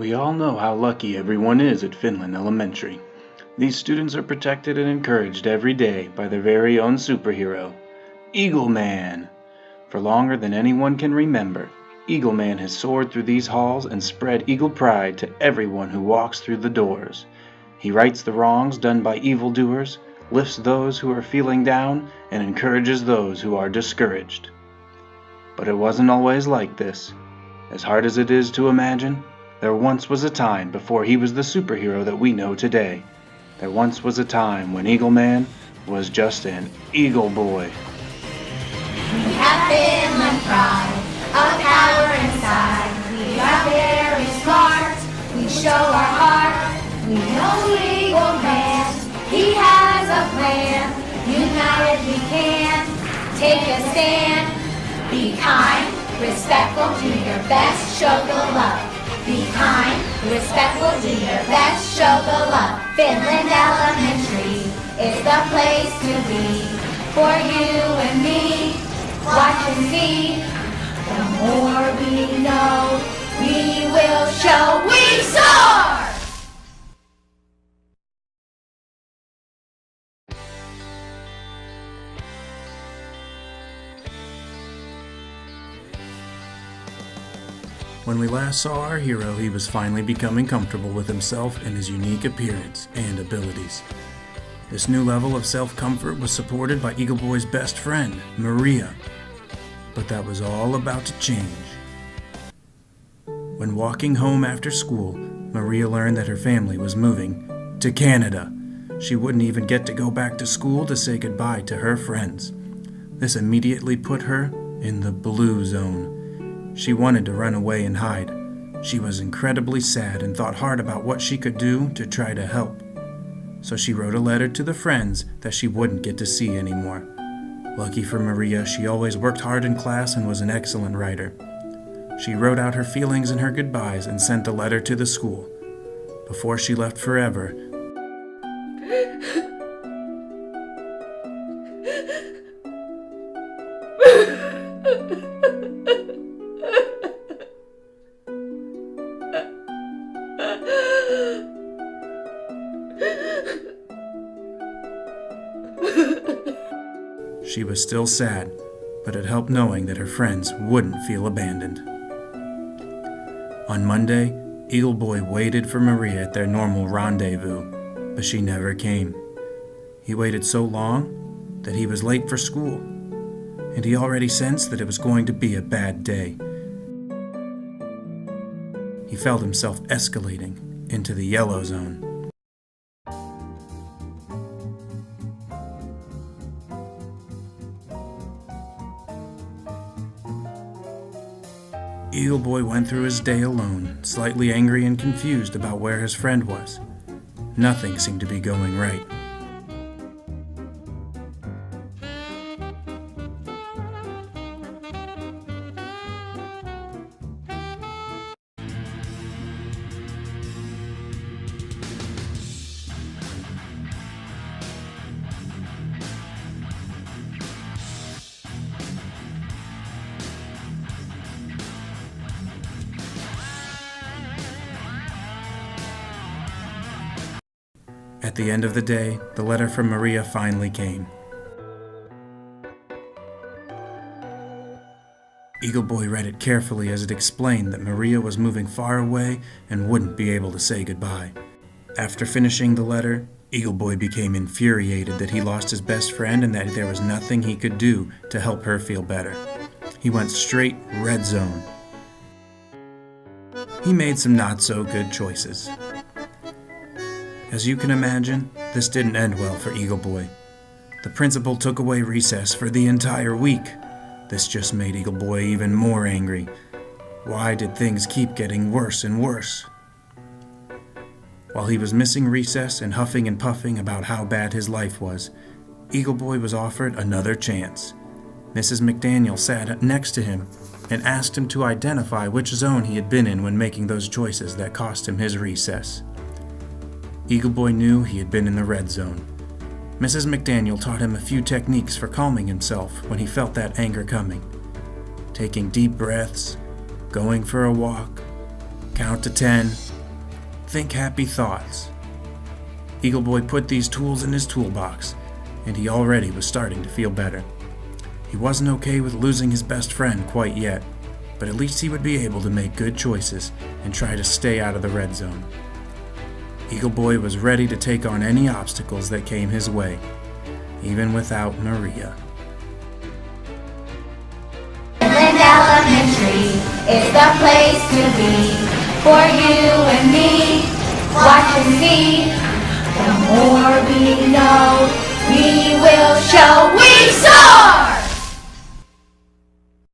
We all know how lucky everyone is at Finland Elementary. These students are protected and encouraged every day by their very own superhero, Eagle Man. For longer than anyone can remember, Eagle Man has soared through these halls and spread eagle pride to everyone who walks through the doors. He rights the wrongs done by evildoers, lifts those who are feeling down, and encourages those who are discouraged. But it wasn't always like this. As hard as it is to imagine, there once was a time before he was the superhero that we know today. There once was a time when Eagle Man was just an Eagle Boy. We have Finland pride, a power inside. We are very smart, we show our heart. We know Eagle Man, he has a plan. United we can take a stand. Be kind, respectful, do your best, show the love. Be kind, respectful, do your best, show the love. Finland Elementary is the place to be. For you and me, watch and see. The more we know, we will show we soar! When we last saw our hero, he was finally becoming comfortable with himself and his unique appearance and abilities. This new level of self-comfort was supported by Eagle Boy's best friend, Maria. But that was all about to change. When walking home after school, Maria learned that her family was moving to Canada. She wouldn't even get to go back to school to say goodbye to her friends. This immediately put her in the blue zone. She wanted to run away and hide. She was incredibly sad and thought hard about what she could do to try to help. So she wrote a letter to the friends that she wouldn't get to see anymore. Lucky for Maria, she always worked hard in class and was an excellent writer. She wrote out her feelings and her goodbyes and sent the letter to the school. Before she left forever, she was still sad, but it helped knowing that her friends wouldn't feel abandoned. On Monday, Eagle Boy waited for Maria at their normal rendezvous, but she never came. He waited so long that he was late for school, and he already sensed that it was going to be a bad day. He felt himself escalating into the yellow zone. Eagle Boy went through his day alone, slightly angry and confused about where his friend was. Nothing seemed to be going right. At the end of the day, the letter from Maria finally came. Eagle Boy read it carefully as it explained that Maria was moving far away and wouldn't be able to say goodbye. After finishing the letter, Eagle Boy became infuriated that he lost his best friend and that there was nothing he could do to help her feel better. He went straight red zone. He made some not-so-good choices. As you can imagine, this didn't end well for Eagle Boy. The principal took away recess for the entire week. This just made Eagle Boy even more angry. Why did things keep getting worse and worse? While he was missing recess and huffing and puffing about how bad his life was, Eagle Boy was offered another chance. Mrs. McDaniel sat next to him and asked him to identify which zone he had been in when making those choices that cost him his recess. Eagle Boy knew he had been in the red zone. Mrs. McDaniel taught him a few techniques for calming himself when he felt that anger coming. Taking deep breaths, going for a walk, count to 10, think happy thoughts. Eagle Boy put these tools in his toolbox, and he already was starting to feel better. He wasn't okay with losing his best friend quite yet, but at least he would be able to make good choices and try to stay out of the red zone. Eagle Boy was ready to take on any obstacles that came his way, even without Maria. Midland Elementary is the place to be for you and me. Watch and see. The more we know, we will show we soar.